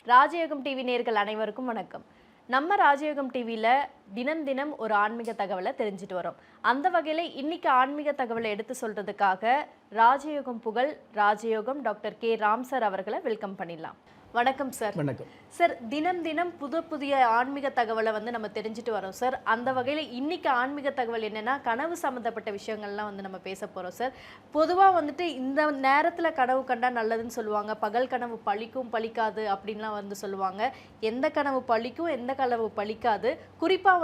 ராஜயோகம் டிவி நேயர்கள் அனைவருக்கும் வணக்கம். நம்ம ராஜயோகம் டிவியில் தினம் தினம் ஒரு ஆன்மீக தகவலை தெரிஞ்சுட்டு வரோம். அந்த வகையில் இன்னைக்கு ஆன்மீக தகவலை எடுத்து சொல்றதுக்காக ராஜயோகம் புகழ் ராஜயோகம் டாக்டர் கே ராம் சார் அவர்களை வெல்கம் பண்ணிடலாம். வணக்கம் சார். வணக்கம் சார். தினம் தினம் புதிய ஆன்மீக தகவலை நம்ம தெரிஞ்சுட்டு வரோம் சார். அந்த வகையில் இன்னைக்கு ஆன்மீக தகவல் என்னன்னா கனவு சம்மந்தப்பட்ட விஷயங்கள்லாம் நம்ம பேச போகிறோம் சார். பொதுவாக இந்த நேரத்தில் கனவு கண்டா நல்லதுன்னு சொல்லுவாங்க. பகல் கனவு பழிக்கும் பழிக்காது அப்படின்லாம் சொல்லுவாங்க. எந்த கனவு பழிக்கும் எந்த கனவு பழிக்காது, குறிப்பாக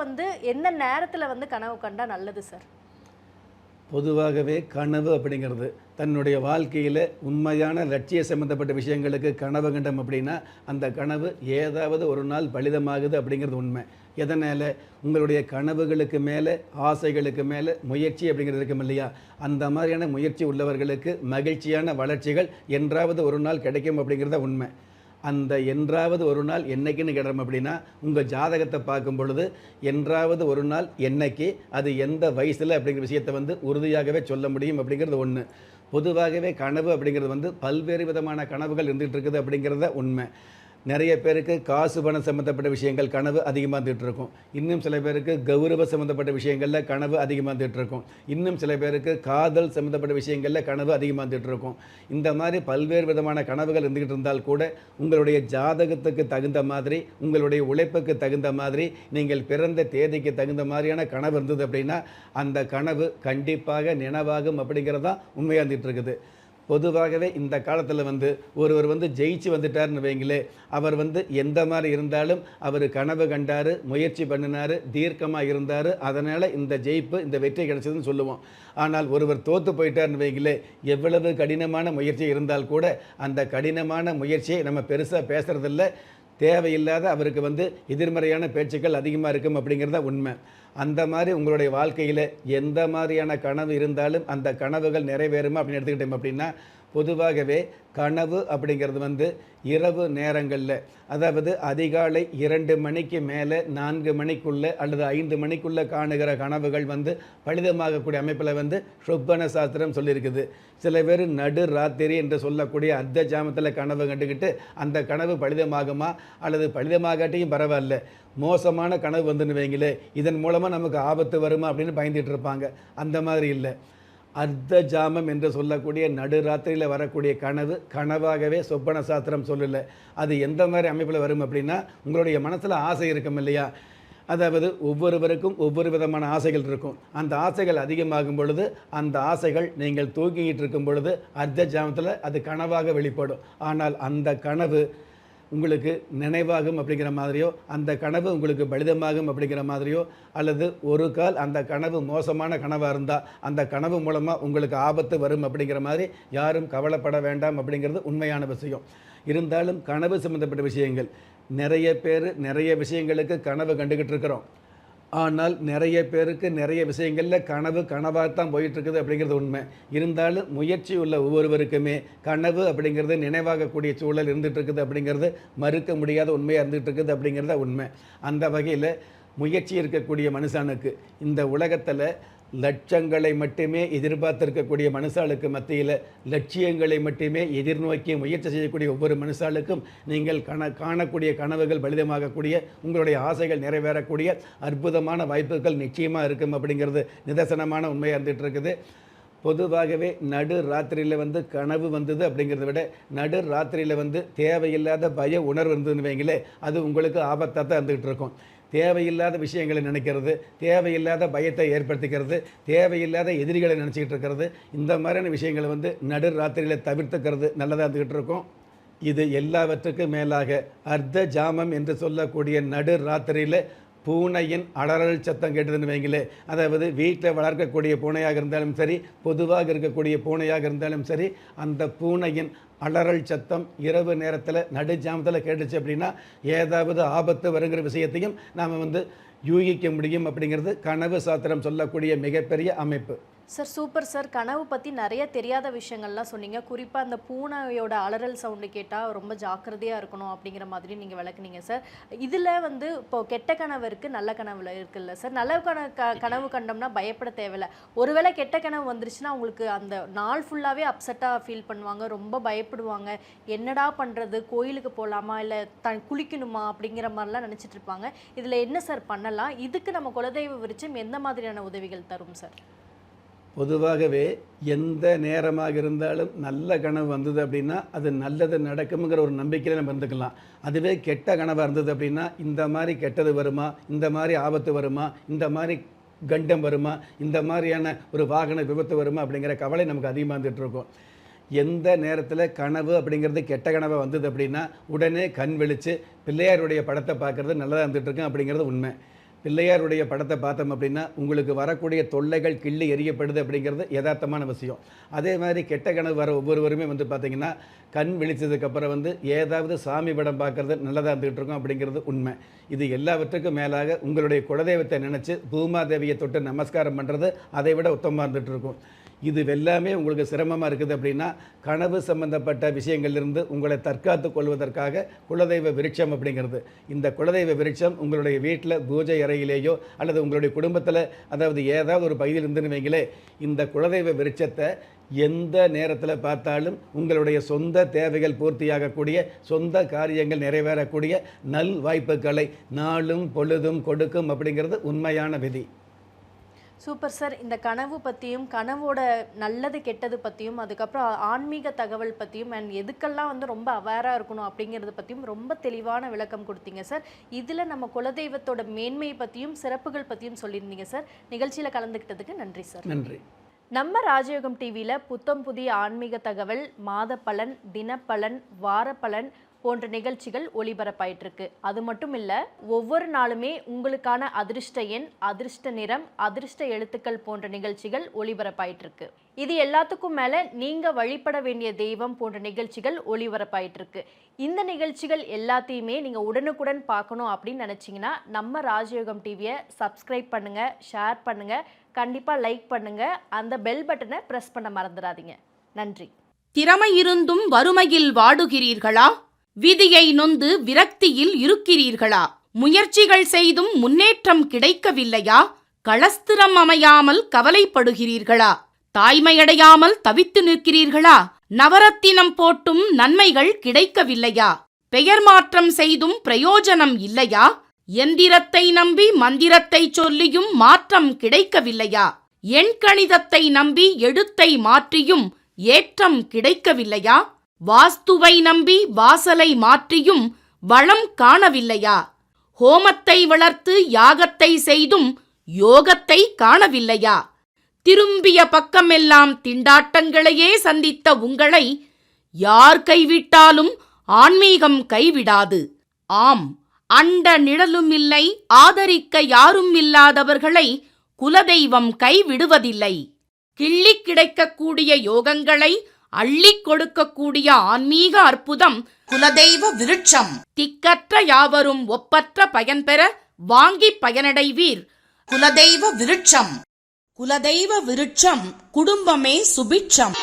எந்த நேரத்தில் கனவு கண்டா நல்லது சார்? பொதுவாகவே கனவு அப்படிங்கிறது தன்னுடைய வாழ்க்கையில் உண்மையான லட்சிய சம்மந்தப்பட்ட விஷயங்களுக்கு கனவு கண்டம் அப்படின்னா அந்த கனவு ஏதாவது ஒரு நாள் பலிதமாகுது அப்படிங்கிறது உண்மை. எதனால்? உங்களுடைய கனவுகளுக்கு மேலே ஆசைகளுக்கு மேலே முயற்சி அப்படிங்கிறது இருக்கும் இல்லையா, அந்த மாதிரியான முயற்சி உள்ளவர்களுக்கு மகிழ்ச்சியான வளர்ச்சிகள் என்றாவது ஒரு நாள் கிடைக்கும் அப்படிங்கிறத உண்மை. அந்த என்றாவது ஒரு நாள் என்னைக்குன்னு கேட்குறோம் அப்படின்னா உங்கள் ஜாதகத்தை பார்க்கும் பொழுது என்றாவது ஒரு நாள் என்னைக்கு, அது எந்த வயசில் அப்படிங்கிற விஷயத்தை உறுதியாகவே சொல்ல முடியும் அப்படிங்கிறது ஒன்று. பொதுவாகவே கனவு அப்படிங்கிறது பல்வேறு விதமான கனவுகள் இருந்துகிட்டு இருக்குது அப்படிங்கிறத உண்மை. நிறைய பேருக்கு காசு பணம் சம்மந்தப்பட்ட விஷயங்கள் கனவு அதிகமாக வந்துட்டு இருக்கும். இன்னும் சில பேருக்கு கௌரவ சம்மந்தப்பட்ட விஷயங்களில் கனவு அதிகமாக வந்துட்டு இருக்கும். இன்னும் சில பேருக்கு காதல் சம்மந்தப்பட்ட விஷயங்களில் கனவு அதிகமாக வந்துட்டு இருக்கும். இந்த மாதிரி பல்வேறு விதமான கனவுகள் இருந்துக்கிட்டு இருந்தால் கூட உங்களுடைய ஜாதகத்துக்கு தகுந்த மாதிரி, உங்களுடைய உழைப்புக்கு தகுந்த மாதிரி, நீங்கள் பிறந்த தேதிக்கு தகுந்த மாதிரியான கனவு இருந்தது அப்படின்னா அந்த கனவு கண்டிப்பாக நினைவாகும் அப்படிங்கிறது தான் உண்மையாக இருந்துகிட்டு இருக்குது. பொதுவாகவே இந்த காலத்தில் ஒருவர் ஜெயிச்சு வந்துட்டார்னு வைங்களே, அவர் எந்த மாதிரி இருந்தாலும் அவர் கனவு கண்டார், முயற்சி பண்ணினார், தீர்க்கமாக இருந்தார், அதனால் இந்த ஜெயிப்பு இந்த வெற்றி கிடைச்சதுன்னு சொல்லுவோம். ஆனால் ஒருவர் தோற்று போயிட்டார்னு வைங்களே, எவ்வளவு கடினமான முயற்சி இருந்தால் கூட அந்த கடினமான முயற்சியை நம்ம பெருசாக பேசுகிறதில்ல. தேவையில்லாத அவருக்கு எதிர்மறையான பேச்சுக்கள் அதிகமாக இருக்கும் அப்படிங்கிறத உண்மை. அந்த மாதிரி உங்களுடைய வாழ்க்கையில் எந்த மாதிரியான கனவு இருந்தாலும் அந்த கனவுகள் நிறைவேறுமா அப்படின்னு எடுத்துக்கிட்டோம் அப்படின்னா, பொதுவாகவே கனவு அப்படிங்கிறது இரவு நேரங்களில், அதாவது அதிகாலை 2 மணிக்கு மேலே 4 மணிக்குள்ளே அல்லது 5 மணிக்குள்ளே காணுகிற கனவுகள் பலிதமாகக்கூடிய அமைப்பில் சொப்பன சாஸ்திரம் சொல்லியிருக்குது. சில பேர் நடு ராத்திரி என்று சொல்லக்கூடிய அர்த்த ஜாமத்தில் கனவு கண்டுக்கிட்டு அந்த கனவு பலிதமாகுமா அல்லது பலிதமாகாட்டியும் பரவாயில்ல, மோசமான கனவு வந்துன்னு வைங்களே, இதன் மூலமாக நமக்கு ஆபத்து வருமா அப்படின்னு பயந்துட்டு இருப்பாங்க. அந்த மாதிரி இல்லை. அர்த்த ஜாமம் என்று சொல்லக்கூடிய நடுராத்திரியில் வரக்கூடிய கனவு கனவாகவே சொப்பன சாஸ்திரம் சொல்லலை. அது எந்த மாதிரி அமைப்பில் வரும் அப்படின்னா, உங்களுடைய மனசில் ஆசை இருக்கும் இல்லையா, அதாவது ஒவ்வொருவருக்கும் ஒவ்வொரு விதமான ஆசைகள் இருக்கும். அந்த ஆசைகள் அதிகமாகும் பொழுது அந்த ஆசைகள் நீங்கள் தூங்கிக்கிட்டு இருக்கும் பொழுது அர்த்த ஜாமத்தில் அது கனவாக வெளிப்படும். ஆனால் அந்த கனவு உங்களுக்கு நினைவாகும் அப்படிங்கிற மாதிரியோ, அந்த கனவு உங்களுக்கு பலிதமாகும் அப்படிங்கிற மாதிரியோ, அல்லது ஒரு கால் அந்த கனவு மோசமான கனவாக இருந்தால் அந்த கனவு மூலமாக உங்களுக்கு ஆபத்து வரும் அப்படிங்கிற மாதிரி யாரும் கவலைப்பட வேண்டாம் அப்படிங்கிறது உண்மையான விஷயம். இருந்தாலும் கனவு சம்மந்தப்பட்ட விஷயங்கள் நிறைய பேர் நிறைய விஷயங்களுக்கு கனவு கண்டுக்கிட்டு இருக்கிறோம். ஆனால் நிறைய பேருக்கு நிறைய விஷயங்களில் கனவு கனவாகத்தான் போயிட்டுருக்குது அப்படிங்கிறது உண்மை. இருந்தாலும் முயற்சி உள்ள ஒவ்வொருவருக்குமே கனவு அப்படிங்கிறது நினைவாகக்கூடிய சூழல் இருந்துகிட்டு இருக்குது அப்படிங்கிறது மறுக்க முடியாத உண்மையாக இருந்துகிட்டு இருக்குது அப்படிங்கிறத உண்மை. அந்த வகையில் முயற்சி இருக்கக்கூடிய மனுஷனுக்கு இந்த உலகத்தில் லட்சங்களை மட்டுமே எதிர்பார்த்திருக்கக்கூடிய மனுஷாளுக்கு மத்தியில் லட்சியங்களை மட்டுமே எதிர்நோக்கி முயற்சி செய்யக்கூடிய ஒவ்வொரு மனுஷாளுக்கும் நீங்கள் காணக்கூடிய கனவுகள் பலிதமாகக்கூடிய, உங்களுடைய ஆசைகள் நிறைவேறக்கூடிய அற்புதமான வாய்ப்புகள் நிச்சயமாக இருக்கும் அப்படிங்கிறது நிதர்சனமான உண்மையாக இருந்துகிட்டு இருக்குது. பொதுவாகவே நடு ராத்திரியில் கனவு வந்தது அப்படிங்கிறத விட நடு ராத்திரியில் தேவையில்லாத பய உணர்வு இருந்ததுன்னு வைங்களே, அது உங்களுக்கு ஆபத்தாக தான் இருந்துகிட்டு இருக்கும். தேவையில்லாத விஷயங்களை நினைக்கிறது, தேவையில்லாத பயத்தை ஏற்படுத்திக்கிறது, தேவையில்லாத எதிரிகளை நினச்சிக்கிட்டு இருக்கிறது, இந்த மாதிரியான விஷயங்களை நடு ராத்திரியில் தவிர்த்துக்கிறது நல்லதாக இருந்துக்கிட்டு இருக்கும். இது எல்லாவற்றுக்கும் மேலாக அர்த்த ஜாமம் என்று சொல்லக்கூடிய நடு ராத்திரியில் பூனையின் அலறல் சத்தம் கேட்டதுன்னு வைங்களே, அதாவது வீட்டில் வளர்க்கக்கூடிய பூனையாக இருந்தாலும் சரி, பொதுவாக இருக்கக்கூடிய பூனையாக இருந்தாலும் சரி, அந்த பூனையின் அலறல் சத்தம் இரவு நேரத்தில் நடு ஜாமத்தில் கேட்டுச்சு அப்படின்னா ஏதாவது ஆபத்து வருங்கிற விஷயத்தையும் நாம் யூகிக்க முடியும் அப்படிங்கிறது கனவு சாஸ்திரம் சொல்லக்கூடிய மிகப்பெரிய அமைப்பு. Sir super sir. கனவு பற்றி நிறைய தெரியாத விஷயங்கள்லாம் சொன்னீங்க. குறிப்பாக அந்த பூனையோட அலறல் சவுண்டு கேட்டால் ரொம்ப ஜாக்கிரதையாக இருக்கணும் அப்படிங்கிற மாதிரி நீங்கள் விளக்குனீங்க சார். இதில் வந்து இப்போது கெட்ட கனவு இருக்குது, நல்ல கனவுல இருக்குல்ல சார். நல்ல கனவு கண்டோம்னா பயப்பட தேவையில்லை. ஒருவேளை கெட்ட கனவு வந்துருச்சுன்னா அவங்களுக்கு அந்த நாள் ஃபுல்லாகவே அப்செட்டாக ஃபீல் பண்ணுவாங்க, ரொம்ப பயப்படுவாங்க. என்னடா பண்ணுறது, கோயிலுக்கு போகலாமா இல்லை குளிக்கணுமா அப்படிங்கிற மாதிரிலாம் நினச்சிட்டு இருப்பாங்க. இதில் என்ன சார் பண்ணலாம்? இதுக்கு நம்ம குலதெய்வ விருட்சம் எந்த மாதிரியான உதவிகள் தரும் சார்? பொதுவாகவே எந்த நேரமாக இருந்தாலும் நல்ல கனவு வந்தது அப்படின்னா அது நல்லது நடக்குங்கிற ஒரு நம்பிக்கையில் நம்ம இருந்துக்கலாம். அதுவே கெட்ட கனவாக இருந்தது அப்படின்னா இந்த மாதிரி கெட்டது வருமா, இந்த மாதிரி ஆபத்து வருமா, இந்த மாதிரி கண்டம் வருமா, இந்த மாதிரியான ஒரு வாகன விபத்து வருமா அப்படிங்கிற கவலை நமக்கு அதிகமாக இருந்துகிட்ருக்கும். எந்த நேரத்தில் கனவு அப்படிங்கிறது கெட்ட கனவாக வந்தது அப்படின்னா உடனே கண் விழித்து பிள்ளையாருடைய படத்தை பார்க்குறது நல்லதாக இருந்துகிட்ருக்கேன் அப்படிங்கிறது உண்மை. பிள்ளையாருடைய படத்தை பார்த்தோம் அப்படின்னா உங்களுக்கு வரக்கூடிய தொல்லைகள் கிள்ளி எறியப்படுது அப்படிங்கிறது யதார்த்தமான விஷயம். அதே மாதிரி கெட்ட கனவு வர ஒவ்வொருவருமே வந்து பார்த்திங்கன்னா கண் விழித்ததுக்கப்புறம் ஏதாவது சாமி படம் பார்க்குறது நல்லதாக இருந்துகிட்டு இருக்கோம் அப்படிங்கிறது உண்மை. இது எல்லாவற்றுக்கும் மேலாக உங்களுடைய குலதெய்வத்தை நினச்சி பூமாதேவியை தொட்டு நமஸ்காரம் பண்ணுறது அதை விட உத்தமமாக இருந்துகிட்டு இருக்கும். இது எல்லாமே உங்களுக்கு சிரமமாக இருக்குது அப்படின்னா கனவு சம்பந்தப்பட்ட விஷயங்கள்லேருந்து உங்களை தற்காத்து கொள்வதற்காக குலதெய்வ விருட்சம் அப்படிங்கிறது. இந்த குலதெய்வ விருட்சம் உங்களுடைய வீட்டில் பூஜை அறையிலேயோ அல்லது உங்களுடைய குடும்பத்தில் அதாவது ஏதாவது ஒரு பகுதியில் இருந்துன்னு வைங்களே, இந்த குலதெய்வ விருட்சத்தை எந்த நேரத்தில் பார்த்தாலும் உங்களுடைய சொந்த தேவைகள் பூர்த்தியாகக்கூடிய, சொந்த காரியங்கள் நிறைவேறக்கூடிய நல் வாய்ப்புகளை நாளும் பொழுதும் கொடுக்கும் அப்படிங்கிறது உண்மையான விதி. Super sir. இந்த கனவு பற்றியும் கனவோட நல்லது கெட்டது பற்றியும் அதுக்கப்புறம் ஆன்மீக தகவல் பற்றியும் அண்ட் எதுக்கெல்லாம் வந்து ரொம்ப அவேராக இருக்கணும் அப்படிங்கிறத பற்றியும் ரொம்ப தெளிவான விளக்கம் கொடுத்தீங்க சார். இதில் நம்ம குலதெய்வத்தோட மேன்மை பற்றியும் சிறப்புகள் பற்றியும் சொல்லியிருந்தீங்க சார். நிகழ்ச்சியில் கலந்துக்கிட்டதுக்கு நன்றி சார். நன்றி. நம்ம ராஜயோகம் டிவியில் புத்தம் புதிய ஆன்மீக தகவல், மாத பலன், தினப்பலன், வார பலன் போன்ற நிகழ்ச்சிகள் ஒளிபரப்பாயிட்டு இருக்கு. அது மட்டும் இல்லை, ஒவ்வொரு நாளுமே உங்களுக்கான அதிர்ஷ்ட எண், அதிர்ஷ்ட நிறம், அதிர்ஷ்ட எழுத்துக்கள் போன்ற நிகழ்ச்சிகள் ஒளிபரப்பாயிட்டு இருக்கு. இது எல்லாத்துக்கும் மேலே நீங்கள் வழிபட வேண்டிய தெய்வம் போன்ற நிகழ்ச்சிகள் ஒளிபரப்பாயிட்டு இருக்கு. இந்த நிகழ்ச்சிகள் எல்லாத்தையுமே நீங்கள் உடனுக்குடன் பார்க்கணும் அப்படின்னு நினச்சிங்கன்னா நம்ம ராஜயோகம் டிவியை சப்ஸ்கிரைப் பண்ணுங்கள், ஷேர் பண்ணுங்கள், கண்டிப்பாக லைக் பண்ணுங்கள், அந்த பெல் பட்டனை ப்ரெஸ் பண்ண மறந்துடாதீங்க. நன்றி. திறமை இருந்தும் வறுமையில் வாடுகிறீர்களா? விதியை நொந்து விரக்தியில் இருக்கிறீர்களா? முயற்சிகள் செய்தும் முன்னேற்றம் கிடைக்கவில்லையா? களஸ்திரம் அமையாமல் கவலைப்படுகிறீர்களா? தாய்மையடையாமல் தவித்து நிற்கிறீர்களா? நவரத்தினம் போட்டும் நன்மைகள் கிடைக்கவில்லையா? பெயர் மாற்றம் செய்தும் பிரயோஜனம் இல்லையா? எந்திரத்தை நம்பி மந்திரத்தை சொல்லியும் மாற்றம் கிடைக்கவில்லையா? எண்கணிதத்தை நம்பி எழுத்தை மாற்றியும் ஏற்றம் கிடைக்கவில்லையா? வாஸ்துவை நம்பி வாசலை மாற்றியும் வளம் காணவில்லையா? ஹோமத்தை வளர்த்து யாகத்தை செய்தும் யோகத்தை காணவில்லையா? திரும்பிய பக்கமெல்லாம் திண்டாட்டங்களையே சந்தித்த உங்களை யார் கைவிட்டாலும் ஆன்மீகம் கைவிடாது. ஆம், அண்ட நிழலும் இல்லை, ஆதரிக்க யாரும் இல்லாதவர்களை குலதெய்வம் கைவிடுவதில்லை. கிள்ளிக் கிடைக்கக்கூடிய யோகங்களை அள்ளிக் கொடுக்கக்கூடிய ஆன்மீக அற்புதம் குலதெய்வ விருட்சம். திக்கற்ற யாவரும் ஒப்பற்ற பயன்பெற வாங்கி பயனடைவீர். குலதெய்வ விருட்சம். குலதெய்வ விருட்சம், குடும்பமே சுபிட்சம்.